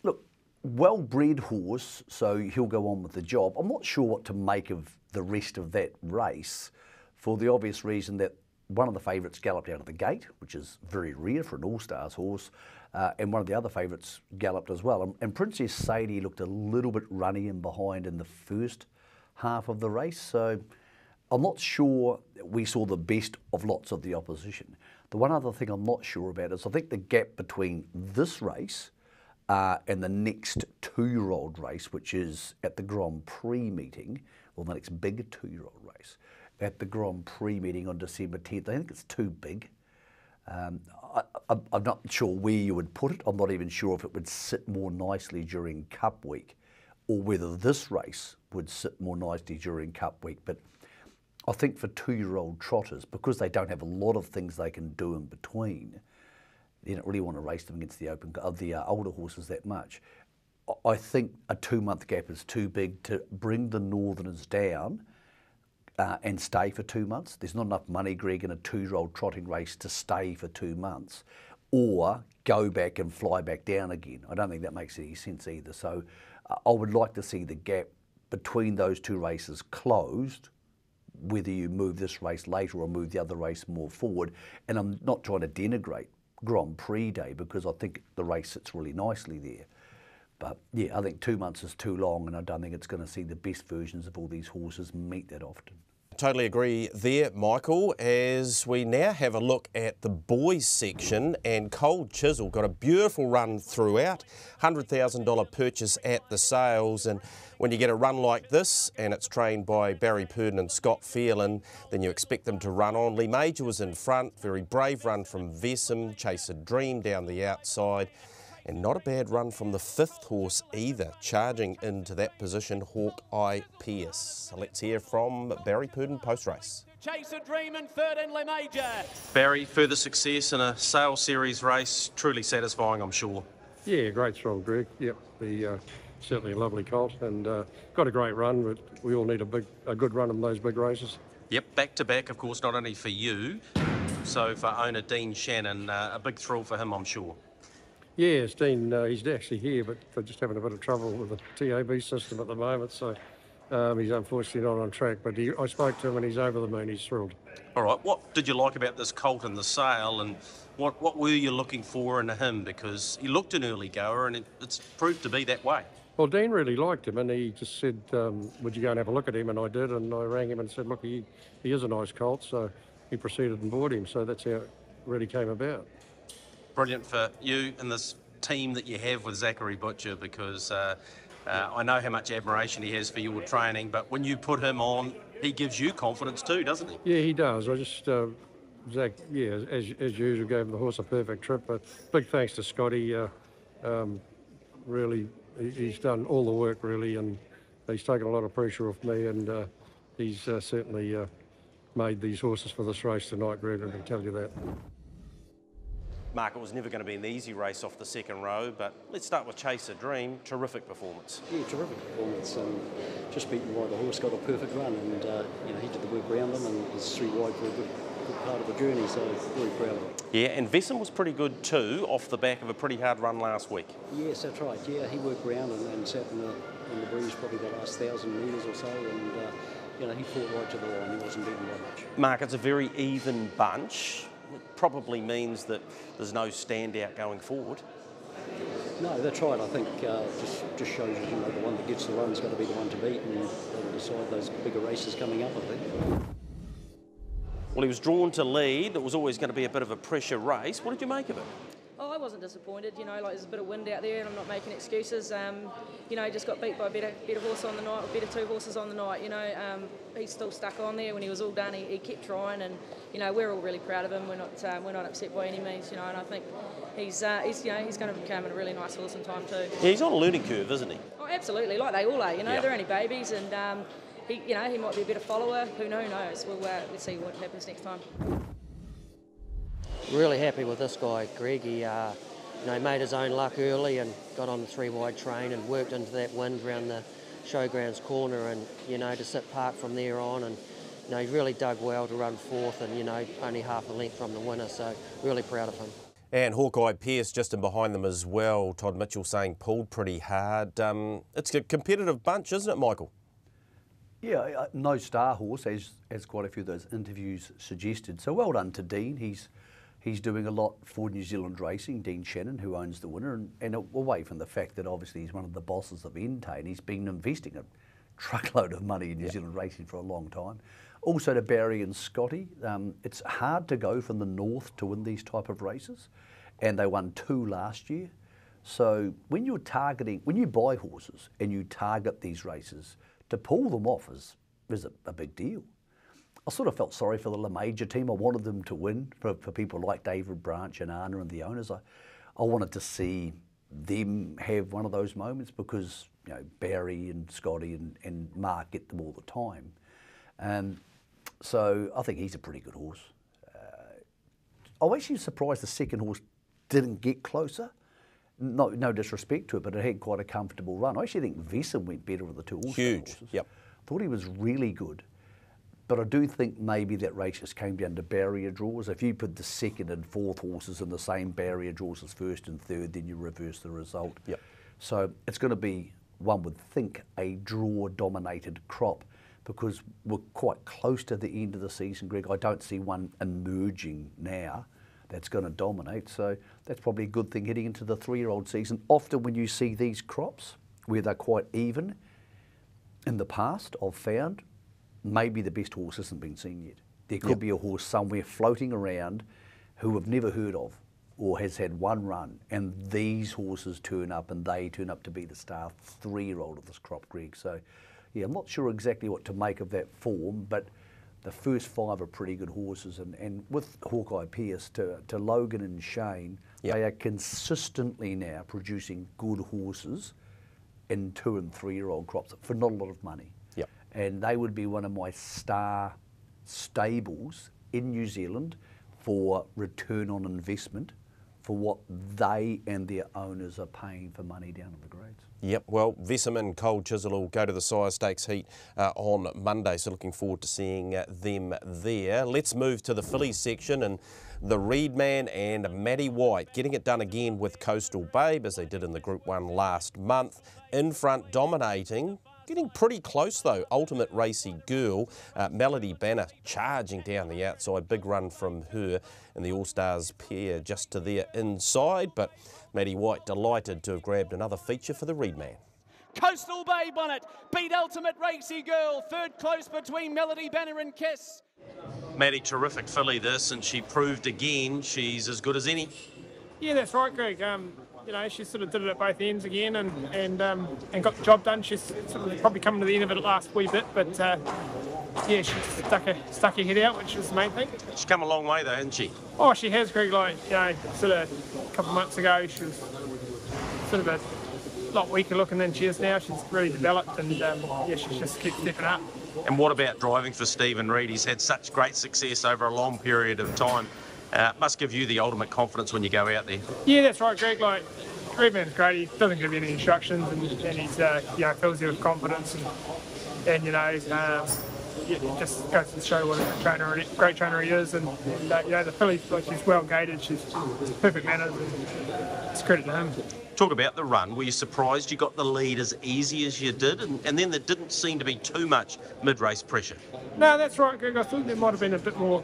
Look, well-bred horse, so he'll go on with the job. I'm not sure what to make of the rest of that race for the obvious reason that one of the favourites galloped out of the gate, which is very rare for an All-Stars horse, and one of the other favourites galloped as well. And Princess Sadie looked a little bit runny and behind in the first half of the race, so I'm not sure we saw the best of lots of the opposition. The one other thing I'm not sure about is I think the gap between this race and the next 2-year-old race, which is at the Grand Prix meeting, or the next big 2-year-old race, at the Grand Prix meeting on December 10th. I think it's too big. I'm not sure where you would put it. I'm not even sure if it would sit more nicely during Cup Week, or whether this race would sit more nicely during Cup Week. But I think for 2-year-old trotters, because they don't have a lot of things they can do in between, you don't really want to race them against the older horses that much. I think a 2-month gap is too big to bring the Northerners down and stay for 2 months. There's not enough money, Greg, in a 2-year-old trotting race to stay for 2 months, or go back and fly back down again. I don't think that makes any sense either. So I would like to see the gap between those 2 races closed, whether you move this race later or move the other race more forward. And I'm not trying to denigrate Grand Prix Day, because I think the race sits really nicely there. But yeah, I think 2 months is too long, and I don't think it's going to see the best versions of all these horses meet that often. Totally agree there, Michael, as we now have a look at the boys section, and Cold Chisel got a beautiful run throughout, $100,000 purchase at the sales, and when you get a run like this and it's trained by Barry Purdon and Scott Phelan, then you expect them to run on. Lee Major was in front, very brave run from Vessam, Chase a Dream down the outside. And not a bad run from the 5th horse either, charging into that position, Hawkeye Pierce. So let's hear from Barry Purdon post-race. Chase a Dream in 3rd in Le Major. Barry, further success in a sale series race, truly satisfying, I'm sure. Yeah, great throw, Greg. Yep, certainly a lovely colt, and got a great run, but we all need a good run in those big races. Yep, back-to-back, of course, not only for you, so for owner Dean Shannon, a big thrill for him, I'm sure. Yes, Dean, he's actually here, but they're just having a bit of trouble with the TAB system at the moment, so he's unfortunately not on track. But I spoke to him and he's over the moon, he's thrilled. All right, what did you like about this colt in the sale, and what were you looking for in him? Because he looked an early goer and it's proved to be that way. Well, Dean really liked him, and he just said, would you go and have a look at him? And I did, and I rang him and said, look, he is a nice colt, so he proceeded and bought him, so that's how it really came about. Brilliant for you and this team that you have with Zachary Butcher, because I know how much admiration he has for your training, but when you put him on, he gives you confidence too, doesn't he? Yeah, he does. I just, Zach, yeah, as usual, gave the horse a perfect trip, but big thanks to Scotty. Really, he's done all the work, really, and he's taken a lot of pressure off me, and he's certainly made these horses for this race tonight, Greg, I can tell you that. Mark, it was never going to be an easy race off the second row, but let's start with Chase a Dream. Terrific performance. Yeah, terrific performance. Just beaten by the horse, got a perfect run, and he did the work around them and was 3 wide for a good part of the journey, so very proud of him. Yeah, and Vessam was pretty good too, off the back of a pretty hard run last week. Yes, that's right. Yeah, he worked around and sat in the breeze probably the last 1,000 metres or so, and he fought right to the line. He wasn't beaten by much. Mark, it's a very even bunch. It probably means that there's no standout going forward. No, that's right. I think just shows you, the one that gets the run is going to be the one to beat, and they'll decide those bigger races coming up, I think. Well, he was drawn to lead. It was always going to be a bit of a pressure race. What did you make of it? Oh, I wasn't disappointed. There's a bit of wind out there, and I'm not making excuses. Just got beat by a better horse on the night, or better 2 horses on the night. He's still stuck on there. When he was all done, he kept trying, and we're all really proud of him. We're not upset by any means. And I think he's going to become a really nice horse in time too. Yeah, he's on a learning curve, isn't he? Oh, absolutely, like they all are. They're only babies, and he might be a better follower. Who knows? We'll see what happens next time. Really happy with this guy, Greg. He made his own luck early and got on the 3 wide train and worked into that wind around the showgrounds corner, and to sit park from there on, and he really dug well to run 4th, and only half a length from the winner, so really proud of him. And Hawkeye Pierce just in behind them as well. Todd Mitchell saying pulled pretty hard. It's a competitive bunch, isn't it, Michael? Yeah, no star horse, as quite a few of those interviews suggested. So well done to Dean. He's doing a lot for New Zealand racing, Dean Shannon, who owns the winner, and away from the fact that obviously he's one of the bosses of Entain, he's been investing a truckload of money in New Zealand racing for a long time. Also to Barry and Scotty, it's hard to go from the north to win these type of races, and they won 2 last year. So when you buy horses and you target these races, to pull them off is a big deal. I sort of felt sorry for the Le Major team. I wanted them to win for people like David Branch and Anna and the owners. I wanted to see them have one of those moments because Barry and Scotty and Mark get them all the time. So I think he's a pretty good horse. I'm actually surprised the second horse didn't get closer. No disrespect to it, but it had quite a comfortable run. I actually think Vesem went better with the two horses. Huge, yep. Thought he was really good. But I do think maybe that race just came down to barrier draws. If you put the second and fourth horses in the same barrier draws as first and third, then you reverse the result. Yep. So it's going to be, one would think, a draw-dominated crop because we're quite close to the end of the season, Greg. I don't see one emerging now that's going to dominate. So that's probably a good thing heading into the 3-year-old season. Often when you see these crops where they're quite even, in the past I've found maybe the best horse hasn't been seen yet. There could be a horse somewhere floating around who we've never heard of or has had one run, and these horses turn up and they turn up to be the star 3-year-old of this crop, Greg. So yeah, I'm not sure exactly what to make of that form, but the first 5 are pretty good horses, and with Hawkeye Pierce to Logan and Shane, they are consistently now producing good horses in 2- and 3-year-old crops for not a lot of money. Yep. And they would be one of my star stables in New Zealand for return on investment for what they and their owners are paying for money down in the grades. Yep, well, Vesem and Cold Chisel will go to the Sire Stakes heat on Monday, so looking forward to seeing them there. Let's move to the fillies section, and the Reed Man and Maddie White getting it done again with Coastal Babe, as they did in the Group 1 last month. In front, dominating. Getting pretty close though, Ultimate Racy Girl. Melody Banner charging down the outside. Big run from her and the All-Stars pair just to their inside. But Maddie White delighted to have grabbed another feature for the Reed Man. Coastal Babe on it. Beat Ultimate Racy Girl. Third close between Melody Banner and Kiss. Maddie, terrific filly this, and she proved again she's as good as any. Yeah, that's right, Greg. You know, she sort of did it at both ends again and got the job done. She's sort of probably coming to the end of it last wee bit, but yeah, she stuck her head out, which was the main thing. She's come a long way though, hasn't she? Oh, she has, Greg. Like, you know, sort of a couple of months ago, she was sort of a lot weaker looking than she is now. She's really developed, and yeah, she's just kept stepping up. And what about driving for Stephen Reed? He's had such great success over a long period of time. Must give you the ultimate confidence when you go out there. Yeah, that's right, Greg. Like, Reedman's great. He doesn't give you any instructions, and he's you know, fills you with confidence, and you know, yeah, just goes to show what a great trainer he is, and you know, the filly's like, she's well gated, she's perfect manners, and it's credit to him. Talk about the run. Were you surprised you got the lead as easy as you did, and then there didn't seem to be too much mid-race pressure? No, that's right, Greg. I thought there might have been a bit more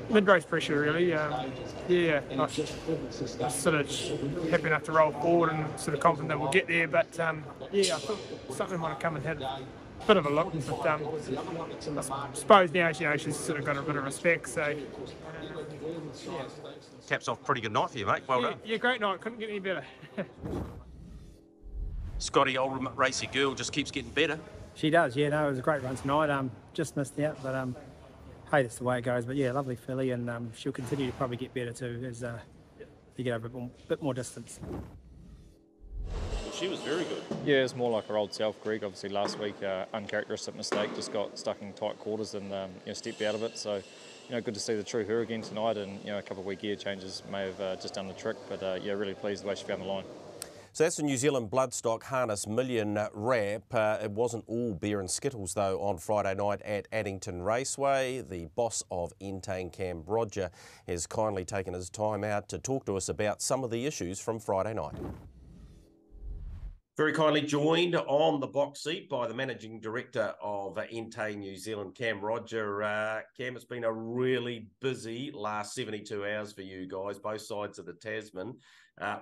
mid-race pressure, really. Yeah, I was sort of happy enough to roll forward and sort of confident that we'll get there, but yeah, I thought something might have come and had a bit of a look, but I suppose now, you know, she's sort of got a bit of respect, so yeah. Caps off pretty good night for you, mate. Well done. Yeah, great night. Couldn't get any better. Scotty, Ultimate Racy Girl just keeps getting better. She does, yeah. No, it was a great run tonight. Just missed out, but hey, that's the way it goes. But yeah, lovely filly, and she'll continue to probably get better too as you get over a bit more distance. Well, she was very good. Yeah, it's more like her old self, Greg. Obviously last week, uncharacteristic mistake, just got stuck in tight quarters and you know, stepped out of it. So, you know, good to see the true her again tonight, and you know, a couple of weak gear changes may have just done the trick, but yeah, really pleased the way she found the line. So that's the New Zealand Bloodstock Harness Million Wrap. It wasn't all beer and skittles though on Friday night at Addington Raceway. The boss of Entane, Cam Brodger, has kindly taken his time out to talk to us about some of the issues from Friday night. Very kindly joined on the box seat by the Managing Director of Entane New Zealand, Cam Brodger. Cam, it's been a really busy last 72 hours for you guys, both sides of the Tasman.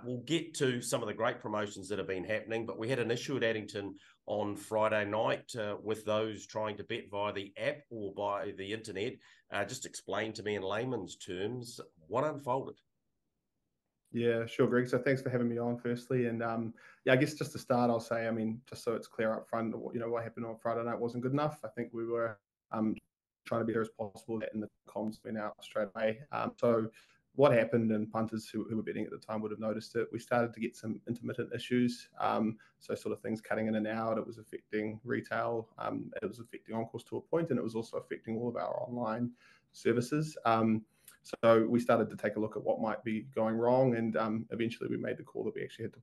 We'll get to some of the great promotions that have been happening, but we had an issue at Addington on Friday night with those trying to bet via the app or by the internet. Just explain to me in layman's terms what unfolded. Yeah, sure, Greg. So thanks for having me on firstly. And yeah, I guess just to start, I'll say, I mean, just so it's clear up front, you know, what happened on Friday night wasn't good enough. I think we were trying to be as possible in the comms went out straight away. So what happened, and punters who were betting at the time would have noticed it, we started to get some intermittent issues. So sort of things cutting in and out. It was affecting retail. It was affecting on-course to a point, and it was also affecting all of our online services. So we started to take a look at what might be going wrong, and eventually we made the call that we actually had to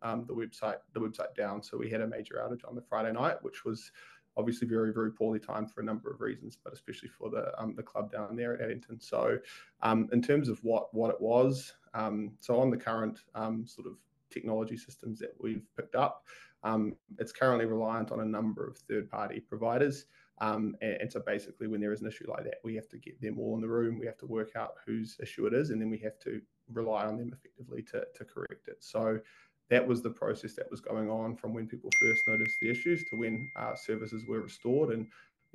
pull the website down. So we had a major outage on the Friday night, which was obviously very, very poorly timed for a number of reasons, but especially for the club down there at Addington. So in terms of what it was, so on the current sort of technology systems that we've picked up, it's currently reliant on a number of third-party providers. And so basically when there is an issue like that, we have to get them all in the room. We have to work out whose issue it is, and then we have to rely on them effectively to correct it. So that was the process that was going on from when people first noticed the issues to when services were restored. And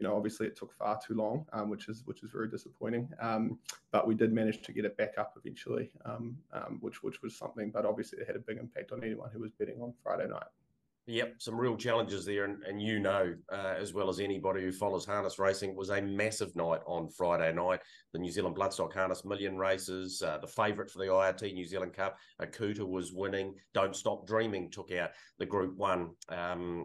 obviously it took far too long, which is very disappointing. But we did manage to get it back up eventually, which was something. But obviously it had a big impact on anyone who was betting on Friday night. Yep, some real challenges there, and as well as anybody who follows harness racing, it was a massive night on Friday night. The New Zealand Bloodstock Harness Million races, the favourite for the IRT New Zealand Cup, Akuta was winning. Don't Stop Dreaming took out the Group 1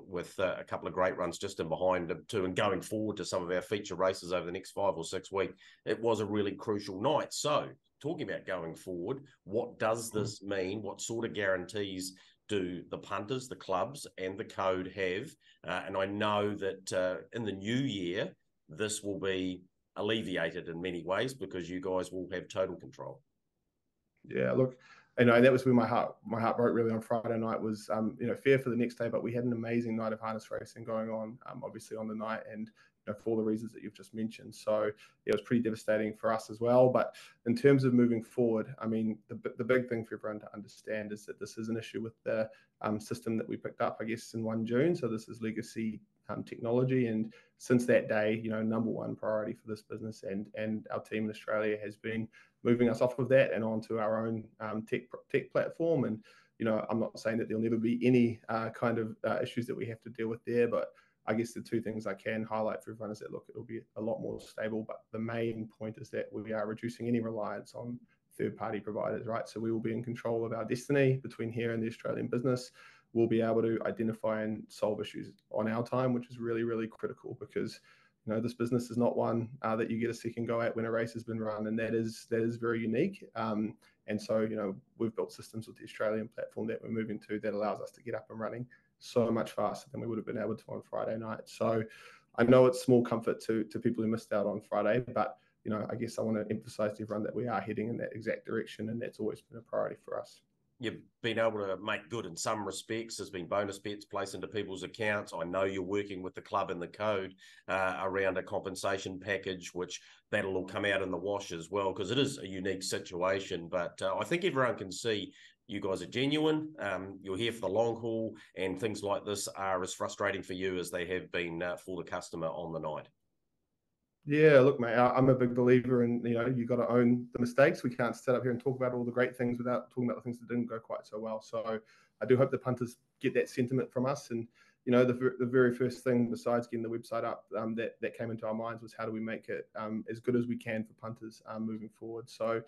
with a couple of great runs just in behind them too, and going forward to some of our feature races over the next 5 or 6 weeks. It was a really crucial night. So talking about going forward, what does this mean? What sort of guarantees do the punters, the clubs, and the code have? And I know that in the new year, this will be alleviated in many ways because you guys will have total control. Yeah, look, that was where my heart broke really on Friday night was, fear for the next day, but we had an amazing night of harness racing going on, obviously on the night, and for all the reasons that you've just mentioned. So it was pretty devastating for us as well. But in terms of moving forward, I mean, the big thing for everyone to understand is that this is an issue with the system that we picked up, I guess, in 1 June. So this is legacy technology. And since that day, number one priority for this business and our team in Australia has been moving us off of that and onto our own tech platform. And, I'm not saying that there'll never be any kind of issues that we have to deal with there, but I guess the 2 things I can highlight for everyone is that, look, it'll be a lot more stable, but the main point is that we are reducing any reliance on third-party providers, right? So we will be in control of our destiny between here and the Australian business. We'll be able to identify and solve issues on our time, which is really, really critical because, this business is not one that you get a second go at when a race has been run, and that is very unique. And so, we've built systems with the Australian platform that we're moving to that allows us to get up and running so much faster than we would have been able to on Friday night. So I know it's small comfort to people who missed out on Friday, but I guess I want to emphasize to everyone that we are heading in that exact direction, and that's always been a priority for us. You've been able to make good in some respects. There's been bonus bets placed into people's accounts. I know you're working with the club and the code around a compensation package, which that'll all come out in the wash as well, because it is a unique situation. But I think everyone can see you guys are genuine. You're here for the long haul, and things like this are as frustrating for you as they have been for the customer on the night. Yeah, look, mate, I'm a big believer in, you got to own the mistakes. We can't sit up here and talk about all the great things without talking about the things that didn't go quite so well. So I do hope the punters get that sentiment from us. And, the very first thing besides getting the website up that came into our minds was how do we make it as good as we can for punters moving forward. So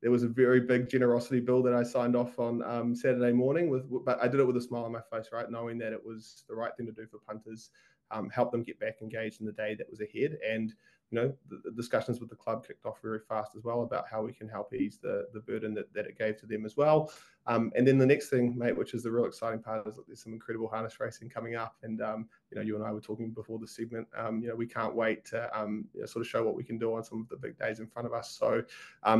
there was a very big generosity bill that I signed off on Saturday morning, but I did it with a smile on my face, right, knowing that it was the right thing to do for punters, help them get back engaged in the day that was ahead. And the discussions with the club kicked off very fast as well about how we can help ease the burden that it gave to them as well. And then the next thing, mate, which is the real exciting part, is that there's some incredible harness racing coming up. And, you and I were talking before the segment, we can't wait to sort of show what we can do on some of the big days in front of us. So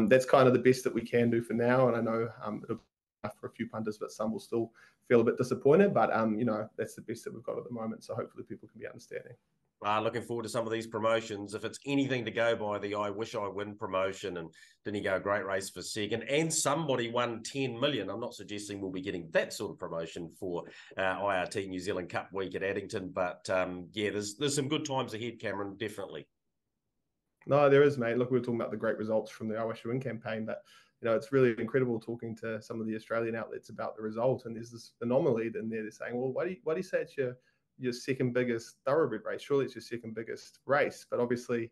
that's kind of the best that we can do for now. And I know it'll be enough for a few punters, but some will still feel a bit disappointed. But, that's the best that we've got at the moment. So hopefully people can be understanding. Looking forward to some of these promotions. If it's anything to go by, the I Wish I Win promotion, and didn't he go a great race for second, and somebody won 10 million. I'm not suggesting we'll be getting that sort of promotion for IRT New Zealand Cup week at Addington, but there's some good times ahead, Cameron, definitely. No, there is, mate. Look, we were talking about the great results from the I Wish I Win campaign, but it's really incredible talking to some of the Australian outlets about the result. And there's this anomaly in there. They're saying, well, why do you say it's your your second biggest thoroughbred race. Surely it's your second biggest race, but obviously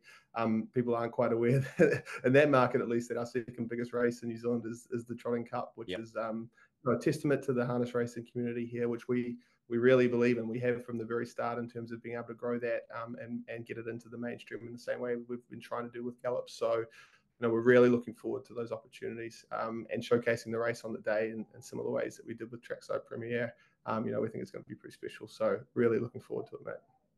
people aren't quite aware that in that market, at least, that our second biggest race in New Zealand is the Trotting Cup, which is a testament to the harness racing community here, which we really believe in. We have from the very start in terms of being able to grow that and get it into the mainstream in the same way we've been trying to do with Gallop. So, we're really looking forward to those opportunities and showcasing the race on the day in similar ways that we did with Trackside Premier. We think it's going to be pretty special. So really looking forward to it, mate.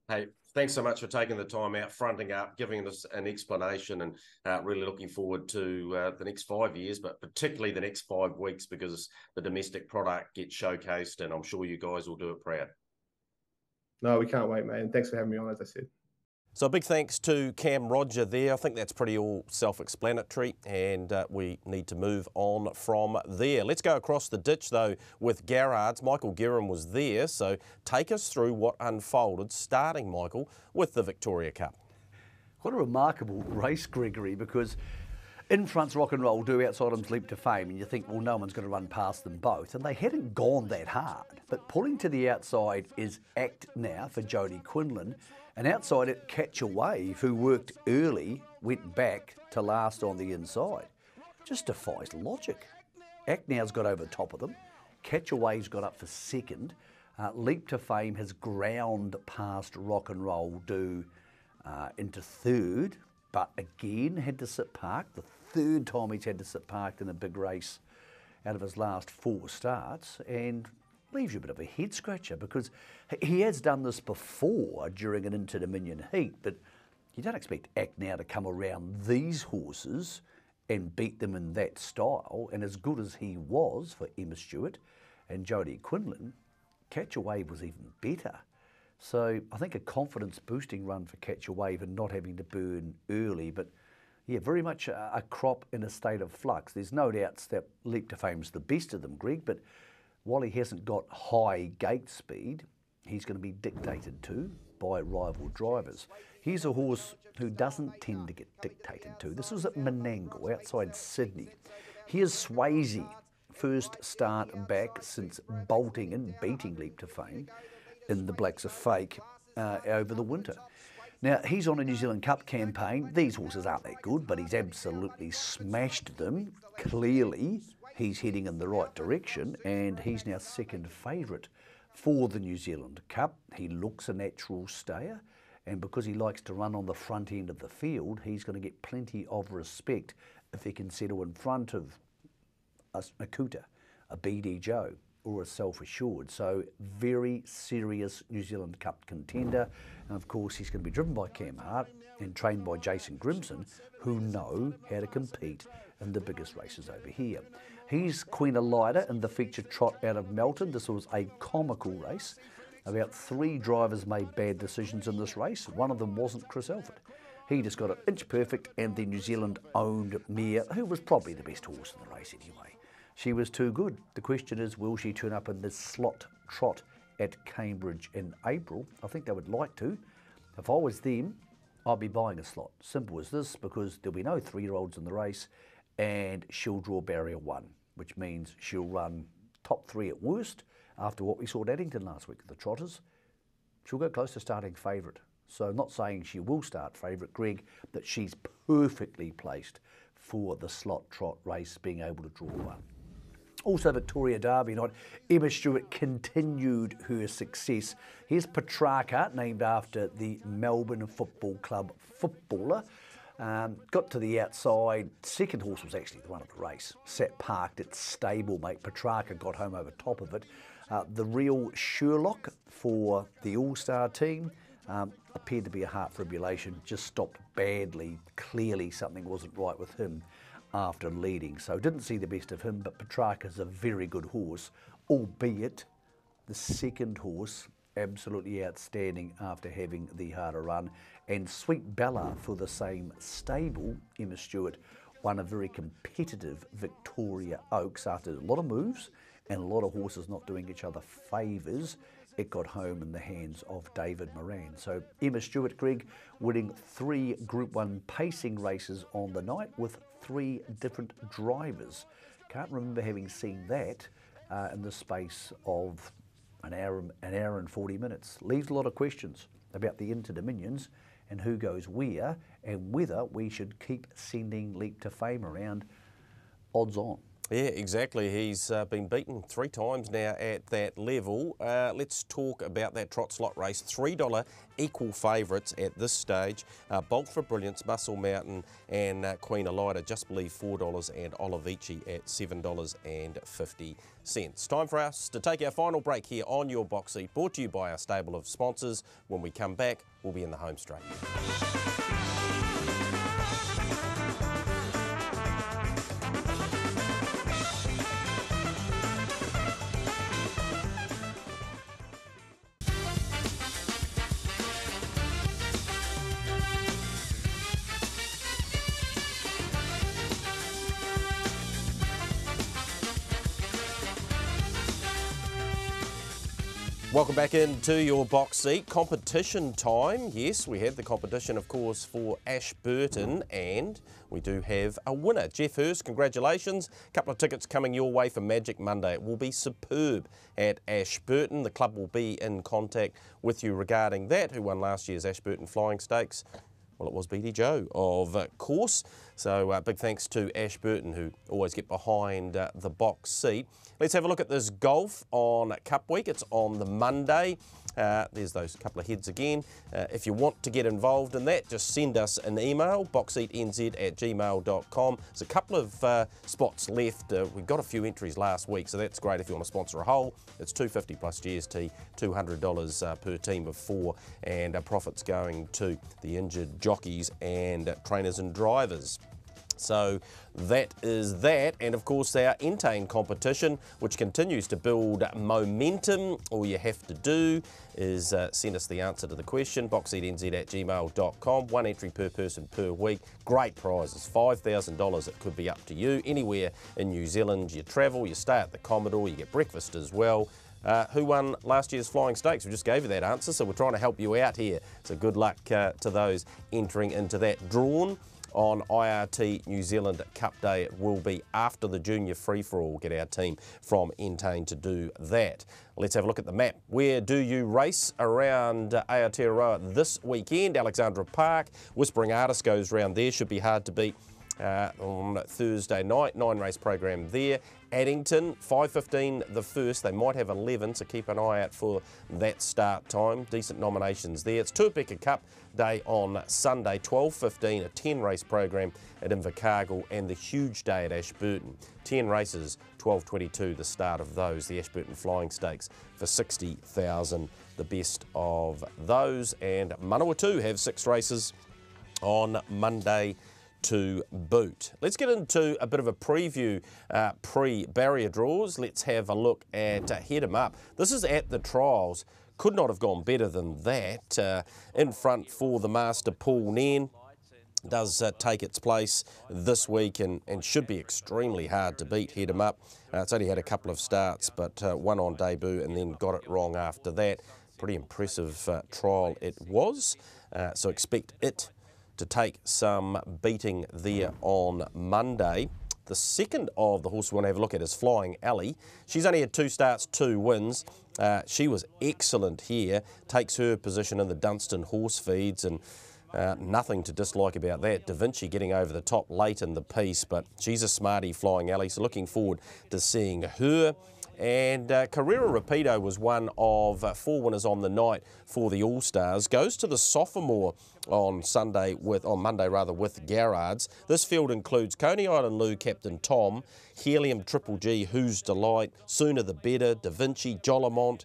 Hey, thanks so much for taking the time out, fronting up, giving us an explanation, and really looking forward to the next 5 years, but particularly the next 5 weeks, because the domestic product gets showcased, and I'm sure you guys will do it proud. No, we can't wait, mate. And thanks for having me on, as I said. So a big thanks to Cam Roger there. I think that's pretty all self-explanatory, and we need to move on from there. Let's go across the ditch though with Garrard's. Michael Guerin was there, so take us through what unfolded, starting, Michael, with the Victoria Cup. What a remarkable race, Gregory, because in front's Rock and Roll, do outside them's Leap to Fame, and you think, well, no one's going to run past them both, and they hadn't gone that hard. But pulling to the outside is Act Now for Jodie Quinlan, and outside it, Catch a Wave, who worked early, went back to last on the inside. Just defies logic. Act Now's got over the top of them. Catch a Wave's got up for second. Leap to Fame has ground past Rock and Roll Do into third, but again had to sit parked. The third time he's had to sit parked in a big race out of his last 4 starts, and leaves you a bit of a head scratcher, because he has done this before during an Inter-Dominion heat, but you don't expect Act Now to come around these horses and beat them in that style. And as good as he was for Emma Stewart and Jodie Quinlan, Catch a Wave was even better. So I think a confidence boosting run for Catch a Wave and not having to burn early, but yeah, very much a crop in a state of flux. There's no doubts that Leap to Fame's the best of them, Greg, but while he hasn't got high gate speed, he's going to be dictated to by rival drivers. Here's a horse who doesn't tend to get dictated to. This was at Menangle, outside Sydney. Here's Swayze, first start back since bolting and beating Leap to Fame in the Blacks Are Fake over the winter. Now, he's on a New Zealand Cup campaign. These horses aren't that good, but he's absolutely smashed them. Clearly, he's heading in the right direction, and he's now second favourite for the New Zealand Cup. He looks a natural stayer, and because he likes to run on the front end of the field, he's going to get plenty of respect if he can settle in front of a Nakuta, a BD Joe, or a Self-Assured. So very serious New Zealand Cup contender, and of course he's going to be driven by Cam Hart and trained by Jason Grimson, who know how to compete in the biggest races over here. He's Queen Elida in the feature trot out of Melton. This was a comical race. About 3 drivers made bad decisions in this race. One of them wasn't Chris Alford. He just got it inch perfect, and the New Zealand-owned mare, who was probably the best horse in the race anyway. She was too good. The question is, will she turn up in this slot trot at Cambridge in April? I think they would like to. If I was them, I'd be buying a slot. Simple as this, because there'll be no 3-year-olds in the race, and she'll draw barrier 1, which means she'll run top 3 at worst. After what we saw at Addington last week, the Trotters, she'll go close to starting favourite. So I'm not saying she will start favourite, Greg, that she's perfectly placed for the slot trot race, being able to draw 1. Also Victoria Derby night, Emma Stewart continued her success. Here's Petrarca, named after the Melbourne Football Club footballer. Got to the outside, second horse was actually the one of the race. Sat parked at stablemate. Petrarca got home over top of it. The real Sherlock for the All-Star team appeared to be a heart fibrillation, just stopped badly. Clearly something wasn't right with him after leading. So didn't see the best of him, but Petrarca's a very good horse, albeit the second horse absolutely outstanding after having the harder run. And Sweet Bella for the same stable, Emma Stewart, won a very competitive Victoria Oaks after a lot of moves and a lot of horses not doing each other favours. It got home in the hands of David Moran. So Emma Stewart, Greg, winning 3 Group 1 pacing races on the night with 3 different drivers. Can't remember having seen that in the space of an hour and 40 minutes. Leaves a lot of questions about the Inter-Dominions and who goes where, and whether we should keep sending Leap to Fame around odds on. Yeah, exactly. He's been beaten 3 times now at that level. Let's talk about that trot slot race. $3 equal favourites at this stage. Bolt for Brilliance, Muscle Mountain and Queen Elida just believe $4 and Olivici at $7.50. Time for us to take our final break here on Your Box Seat, brought to you by our stable of sponsors. When we come back, we'll be in the home straight. Welcome back into Your Box Seat. Competition time. Yes, we have the competition, of course, for Ashburton, and we do have a winner. Jeff Hurst, congratulations. A couple of tickets coming your way for Magic Monday. It will be superb at Ashburton. The club will be in contact with you regarding that. Who won last year's Ashburton Flying Stakes? Well, it was BD Joe, of course. So big thanks to Ashburton, who always get behind the box seat. Let's have a look at this golf on Cup Week. It's on the Monday. There's those couple of heads again. If you want to get involved in that, just send us an email, boxseatnz@gmail.com. There's a couple of spots left. We've got a few entries last week, so that's great if you want to sponsor a hole. It's $250 plus GST, $200 per team of 4, and profits going to the injured jockeys and trainers and drivers. So that is that, and of course our Entain competition, which continues to build momentum. All you have to do is send us the answer to the question, boxseatnz@gmail.com. 1 entry per person per week. Great prizes, $5,000. It could be up to you. Anywhere in New Zealand you travel, you stay at the Commodore, you get breakfast as well. Who won last year's Flying Stakes? We just gave you that answer, so we're trying to help you out here. So good luck to those entering into that. Drawn on IRT New Zealand Cup Day. It will be after the junior free-for-all. We'll get our team from Entain to do that. Let's have a look at the map. Where do you race around Aotearoa this weekend? Alexandra Park, Whispering Artist goes round there. Should be hard to beat on Thursday night. 9-race program there. Addington, 5:15 the first. They might have 11, so keep an eye out for that start time. Decent nominations there. It's Tuapeka Cup Day on Sunday, 12:15, a 10-race program at Invercargill, and the huge day at Ashburton. 10 races, 12:22 the start of those. The Ashburton Flying Stakes for $60,000, the best of those. And Manawatu have 6 races on Monday to boot. Let's get into a bit of a preview pre-barrier draws. Let's have a look at Head 'em Up. This is at the trials. Could not have gone better than that. In front for the Master Paul Nairn. Does take its place this week and should be extremely hard to beat. Head 'em Up. It's only had a couple of starts, but one on debut and then got it wrong after that. Pretty impressive trial it was. So expect it to take some beating there on Monday. The second of the horse we want to have a look at is Flying Alley. She's only had 2 starts, 2 wins. She was excellent here. Takes her position in the Dunstan horse feeds, and nothing to dislike about that. Da Vinci getting over the top late in the piece, but she's a smarty, Flying Alley, so looking forward to seeing her. And Carrera Rapido was one of 4 winners on the night for the All-Stars. Goes to the sophomore on Monday with Garrards. This field includes Coney Island Lou, Captain Tom, Helium Triple G, Who's Delight, Sooner the Better, Da Vinci, Jollimont.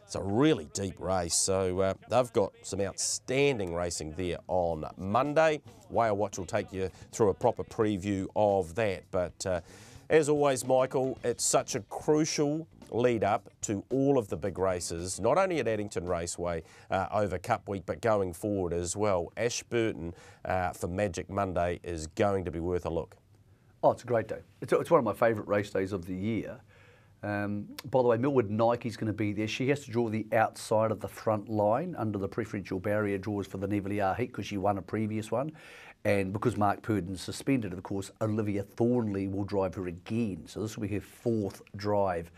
It's a really deep race, so they've got some outstanding racing there on Monday. Whale Watch will take you through a proper preview of that, but as always, Michael, it's such a crucial lead up to all of the big races, not only at Addington Raceway over Cup Week, but going forward as well. Ashburton for Magic Monday is going to be worth a look. Oh, it's a great day. It's one of my favourite race days of the year. By the way, Millwood Nike's going to be there. She has to draw the outside of the front line under the preferential barrier draws for the Neville Heat because she won a previous one. And because Mark Purden's suspended, of course, Olivia Thornley will drive her again. So this will be her 4th drive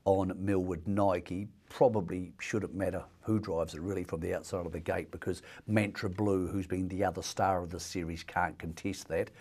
on Millwood Nike. Probably shouldn't matter who drives it really from the outside of the gate, because Mantra Blue, who's been the other star of the series, can't contest that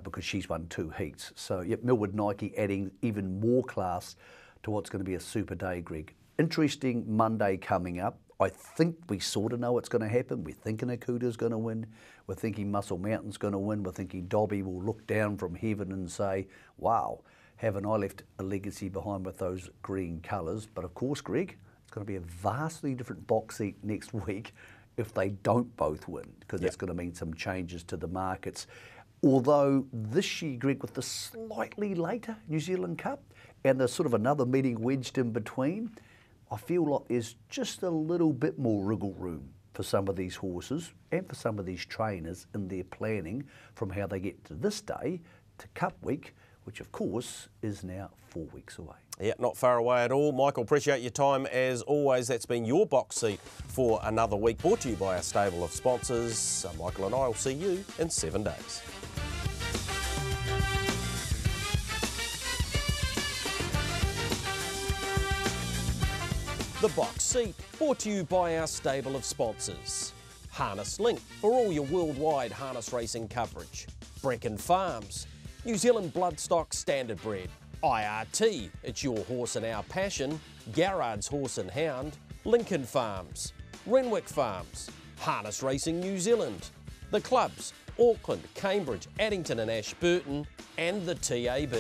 because she's won 2 heats. So yep, Millwood Nike adding even more class to what's going to be a super day, Greg. Interesting Monday coming up. I think we sort of know what's going to happen. We're thinking Akuta's going to win. We're thinking Muscle Mountain's going to win. We're thinking Dobby will look down from heaven and say, wow, haven't I left a legacy behind with those green colours? But of course, Greg, it's going to be a vastly different box seat next week if they don't both win, because that's going to mean some changes to the markets. Although this year, Greg, with the slightly later New Zealand Cup and there's sort of another meeting wedged in between, I feel like there's just a little bit more wriggle room for some of these horses and for some of these trainers in their planning from how they get to this day to Cup Week, which of course is now 4 weeks away. Yeah, not far away at all. Michael, appreciate your time as always. That's been your box seat for another week, brought to you by our stable of sponsors. Michael and I will see you in 7 days. The box seat, brought to you by our stable of sponsors. Harness Link, for all your worldwide harness racing coverage. Brecken Farms, New Zealand Bloodstock Standardbred. IRT, it's your horse and our passion. Garrard's Horse and Hound. Lincoln Farms, Renwick Farms, Harness Racing New Zealand. The clubs, Auckland, Cambridge, Addington and Ashburton, and the TAB.